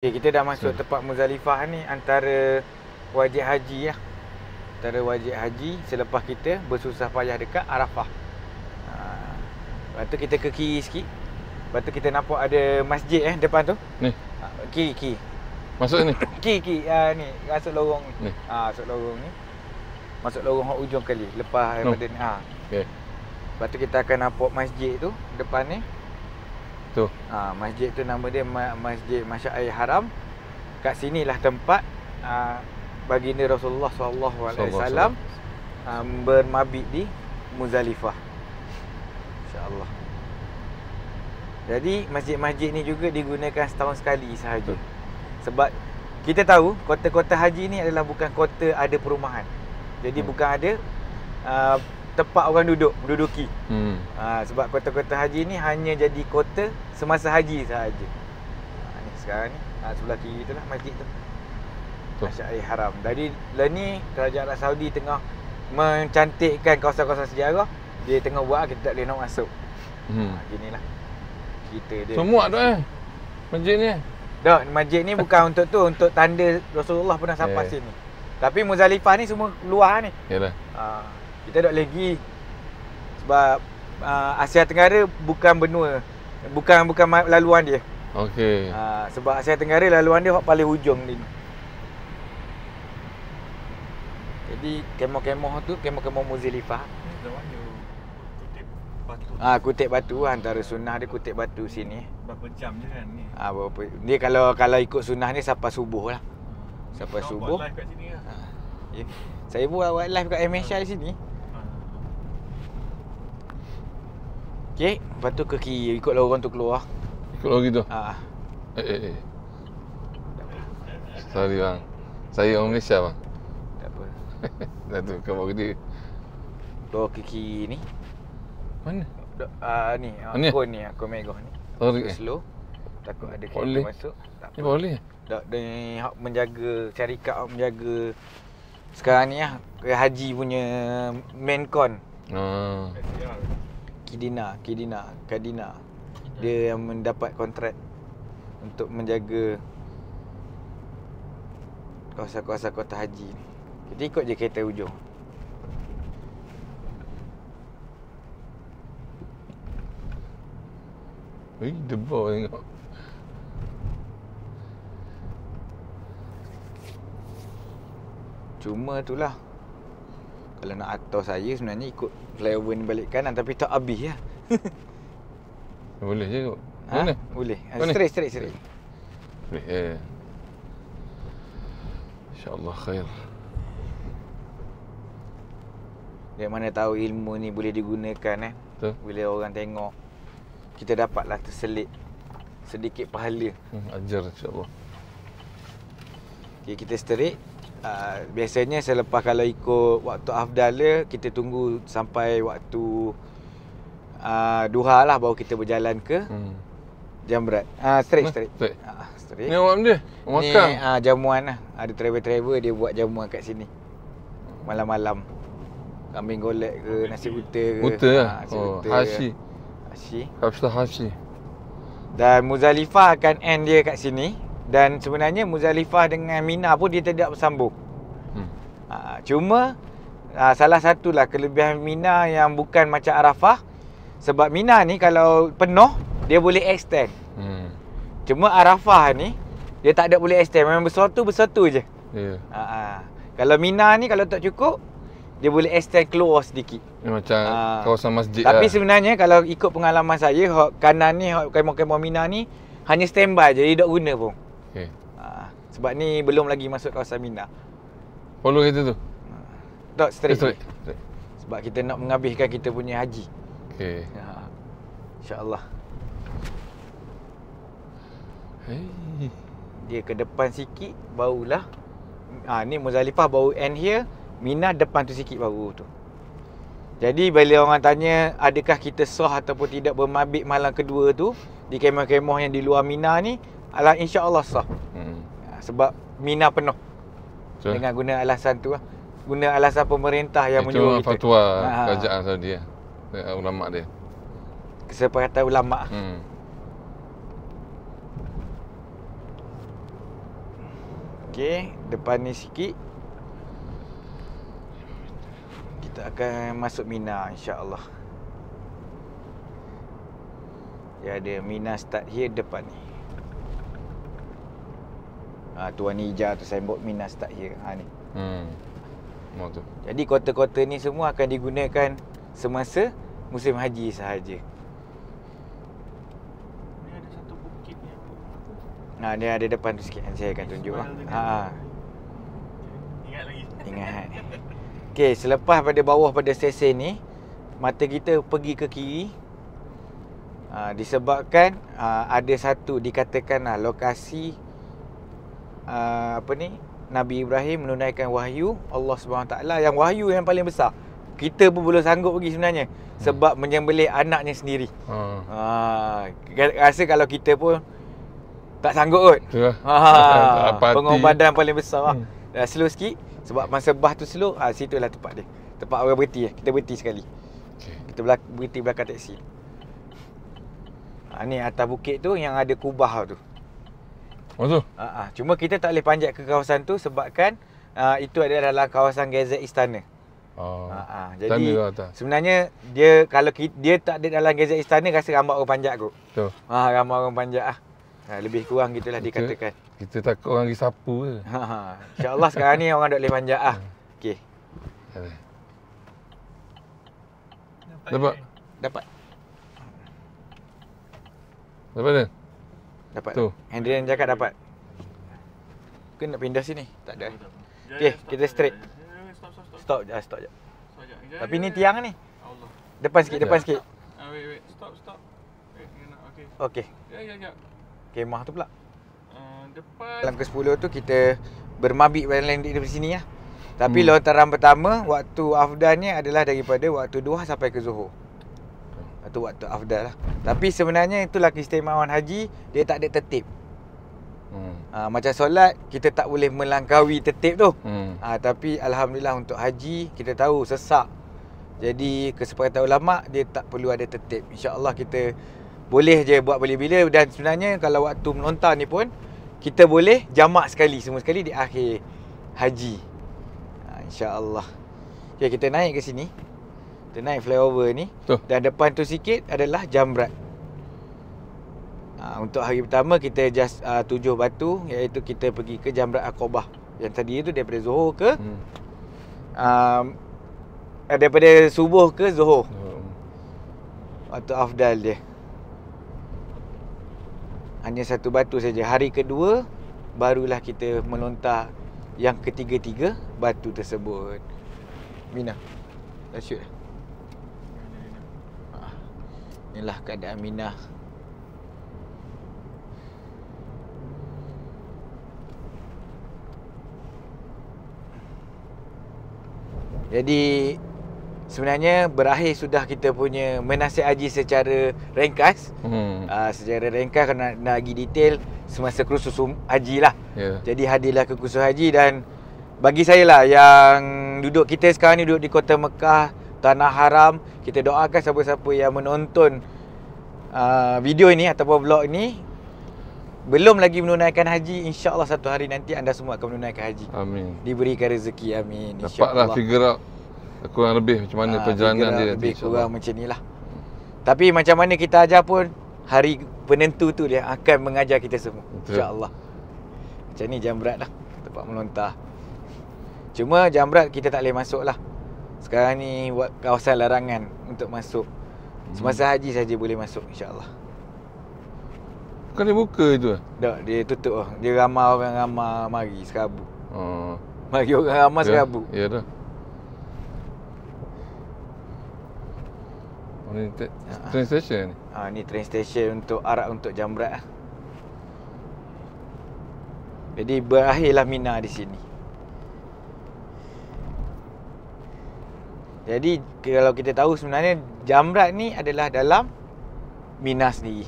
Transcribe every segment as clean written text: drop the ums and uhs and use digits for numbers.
Okay, kita dah masuk tempat Muzdalifah ni, antara wajib haji lah. Antara wajib haji selepas kita bersusah payah dekat Arafah. Lepas tu kita ke kiri sikit. Lepas tu kita nampak ada masjid depan tu. Ni. Kiri. Masuk ni. Kiri. Ni, masuk lorong ni. Masuk lorong ni. Masuk lorong hujung kali lepas daripada ni. Okey. Lepas tu kita akan nampak masjid tu depan ni. Tu. Masjid tu nama dia Masjid Masyaril Haram. Kat sinilah tempat baginda Rasulullah SAW bermabit di Muzdalifah. InsyaAllah. Jadi masjid-masjid ni juga digunakan setahun sekali sahaja. Sebab kita tahu kota-kota haji ni adalah bukan kota ada perumahan. Jadi bukan ada tempat orang menduduki. Sebab kota-kota haji ni hanya jadi kota semasa haji sahaja. Ni sekarang ni sebelah kiri tu lah masjid tu. Masyaril Haram. Jadi lah ni kerajaan Arab Saudi tengah mencantikkan kawasan-kawasan sejarah. Dia tengah buat, kita tak boleh nak masuk. Ginilah kita dia. Semua tu masjid ni. Tak, masjid ni bukan untuk tu, untuk tanda Rasulullah pernah sampai sini. Tapi Muzdalifah ni semua luar ni. Yalah. Kita tak boleh pergi sebab Asia Tenggara bukan benua, bukan laluan dia. Okey. Sebab Asia Tenggara laluan dia paling hujung ni. Jadi kemah-kemah tu, kemah-kemah Muzdalifah. Kutip batu antara sunnah dia kutip batu sini. Berapa jam je kan ni? Berapa. Dia kalau ikut sunnah ni sampai subuh lah. Sampai subuh. Buat live kat sini lah. Ya. Saya buat live kat MSI sini. Okey, lepas tu ke kiri, ikut lorong tu keluar. Ikut lorong gitu? Sorry bang. Saya orang Malaysia bang. Tak apa. Dah tu kau gede. Keluar ke kiri ni. Mana? Ni, ni? akun ni, akun Megah ni. Sorry. Slow. Takut ada Boleh. kereta masuk. Tak Ni boleh? Tak, dia hak menjaga, syarikat hak menjaga sekarang ni lah, haji punya main con. Kadina. Dia yang mendapat kontrak untuk menjaga kawasan-kawasan kota haji ni. Kita ikut je kereta hujung. Debar tengok. Cuma itulah, kalau nak atur saya sebenarnya ikut flyover ni balik kanan, tapi tak habis lah. Boleh je kot. Mana? Boleh. Mana? Straight. Boleh. InsyaAllah khair. Dia mana tahu ilmu ni boleh digunakan Betul. bila orang tengok, kita dapatlah terselit sedikit pahala. Ajar insyaAllah. Okay, kita straight. Biasanya selepas kalau ikut waktu afdal dia, kita tunggu sampai waktu duha lah baru kita berjalan ke Jamrat. Straight. Straight. Ni awak dia? Makan? Ni jamuan lah. Ada travel dia buat jamuan kat sini. Malam-malam. Kambing golek ke, nasi buta ke. Buta lah? Hashi. Hafsah Hashi. Dan Muzdalifah akan end dia kat sini. Dan sebenarnya Muzdalifah dengan Mina pun dia tidak bersambung. Cuma salah satulah kelebihan Mina yang bukan macam Arafah. Sebab Mina ni kalau penuh, dia boleh extend. Cuma Arafah ni, dia tak ada boleh extend. Memang bersatu je. Kalau Mina ni kalau tak cukup, dia boleh extend keluar sedikit. Ni macam kawasan masjid Tapi lah. sebenarnya kalau ikut pengalaman saya, kanan ni, kemah-kemah Mina ni hanya standby je, dia tak guna pun. Sebab ni belum lagi masuk kawasan Mina. Follow kereta tu? Tak, straight. Straight. Sebab kita nak menghabiskan kita punya haji. Okey. InsyaAllah. Hey. Dia ke depan sikit barulah. Ni Muzdalifah baru end here. Mina depan tu sikit baru tu. Jadi bila orang tanya adakah kita sah ataupun tidak bermabit malam kedua tu di kemah-kemah yang di luar Mina ni, insya-Allah sah. Sebab Mina penuh. Dengan guna alasan tu lah. Guna alasan pemerintah yang menyuruh kita. Itu fatwa kerajaan Saudi lah. Ulama dia. Kesepakatan ulama. Okey, depan ni sikit. Kita akan masuk Mina insya-Allah. Dia ada Mina start here depan ni. Tu warna hijau tu signboard Mina start here. Ni. Mau tu. Jadi kota-kota ni semua akan digunakan semasa musim haji sahaja. Ni ada satu bukit ni apa? Dia ada depan tu sikit. Saya akan tunjuk. Ingat lagi. Ingat. Okey, selepas pada bawah pada stesen ni, mata kita pergi ke kiri. Disebabkan ada satu dikatakan lokasi Nabi Ibrahim menunaikan wahyu Allah SWT, yang wahyu yang paling besar. Kita pun belum sanggup pergi sebenarnya sebab menyembelih anaknya sendiri. Rasa kalau kita pun tak sanggup kot. Pengorbanan paling besar. Slow sikit sebab masa bah tu slow. Situlah tempat dia. Tempat orang berhenti. Kita berhenti sekali. Kita berhenti belakang teksi. Ni atas bukit tu yang ada kubah tu. Tu. Cuma kita tak boleh panjat ke kawasan tu sebabkan itu adalah dalam kawasan Gezet Istana. Jadi sebenarnya dia kalau dia tak ada dalam Gezet Istana, rasa ramai orang panjat kot. Betul. Ramai orang panjat lebih kurang gitulah dikatakan. Kita takut orang pergi sapu je. InsyaAllah sekarang ni orang tak boleh panjat Okey. Dapat. Dapat Dapat. Tu. Hendrian cakap dapat. Ke nak pindah sini? Tak ada. Okey, kita straight. Stop je. Tapi ni tiang ni. Depan sikit. Wait. Stop. Okey. Ya. Kemah tu pula. Depan. Dalam ke-10 tu kita bermabit dalam di sini Tapi lontaran pertama waktu afdalnya adalah daripada waktu duha sampai ke Zuhur. Itu waktu afdal lah. Tapi sebenarnya itulah keistimewaan haji, dia tak ada tertib. Macam solat kita tak boleh melangkaui tertib tu. Tapi alhamdulillah untuk haji kita tahu sesak. Jadi kesepakatan ulama dia tak perlu ada tertib. InsyaAllah kita boleh je buat bila-bila. Dan sebenarnya kalau waktu melontar ni pun kita boleh jamak semua sekali di akhir haji. InsyaAllah. Okay, kita naik ke sini. Kita naik flyover ni. Dan depan tu sikit adalah Jamrat. Untuk hari pertama kita just 7 batu, iaitu kita pergi ke Jamrat Aqabah. Yang tadi tu daripada Zuhur ke daripada subuh ke Zuhur. Waktu afdal dia. Hanya satu batu saja. Hari kedua barulah kita melontar yang ketiga-tiga batu tersebut. Mina, dah shoot dah. Inilah keadaan Mina. Jadi sebenarnya berakhir sudah kita punya menasihat haji secara ringkas. Secara ringkas kerana nak lagi detail semasa kursus haji lah. Jadi hadirlah ke kursus haji. Dan bagi saya lah yang duduk kita sekarang ni duduk di kota Mekah, Tanah Haram, kita doakan siapa-siapa yang menonton video ini ataupun vlog ini belum lagi menunaikan haji, insya-Allah satu hari nanti anda semua akan menunaikan haji. Amin. Diberikan rezeki, amin. Dapatlah figure out kurang lebih macam mana perjalanan dia nanti, lebih kurang macam inilah. Tapi macam mana kita ajar pun hari penentu tu dia akan mengajar kita semua, insya-Allah. Macam ni Jamrat lah, tempat melontar. Cuma Jamrat kita tak boleh masuk lah. Sekarang ni buat kawasan larangan untuk masuk. Semasa haji saja boleh masuk, insya-Allah. Bukan dia buka itu Tak, dia tutup. Dia ramai orang mari serabut. Mari orang ramai serabut. Ya dah. Ni train station ni. Ni train station untuk Arab untuk Jamrat lah. Jadi berakhirlah Mina di sini. Jadi kalau kita tahu sebenarnya Jamrat ni adalah dalam Mina sendiri.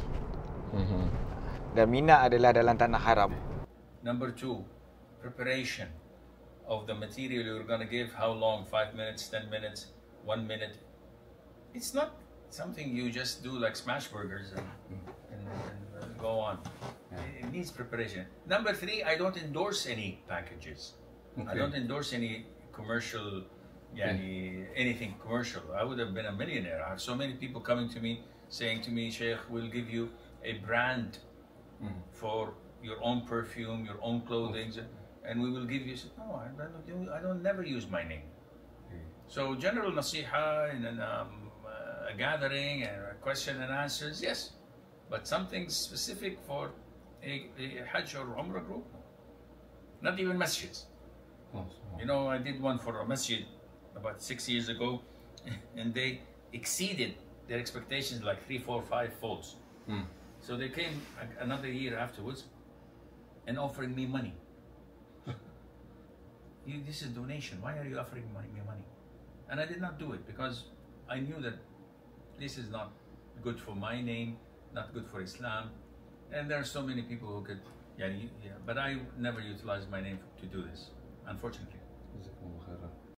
Dan Mina adalah dalam Tanah Haram. Number 2, preparation of the material you're going to give. How long? 5 minutes, 10 minutes, 1 minute. It's not something you just do like smash burgers and go on. It needs preparation. Number three, I don't endorse any packages. I Okay. don't endorse any commercial, anything commercial. I would have been a millionaire. I have so many people coming to me saying to me, Sheikh, we'll give you a brand for your own perfume, your own clothing, and we will give you. No, I don't never use my name. So general nasiha and then a gathering and a question and answers, yes, but something specific for a Hajj or Umrah group, no. Not even masjids. You know, I did one for a masjid about 6 years ago, and they exceeded their expectations like 3, 4, 5 folds. So they came another year afterwards and offering me money. This is donation. Why are you offering me money? And I did not do it because I knew that this is not good for my name, not good for Islam, and there are so many people who could. But I never utilized my name to do this, unfortunately.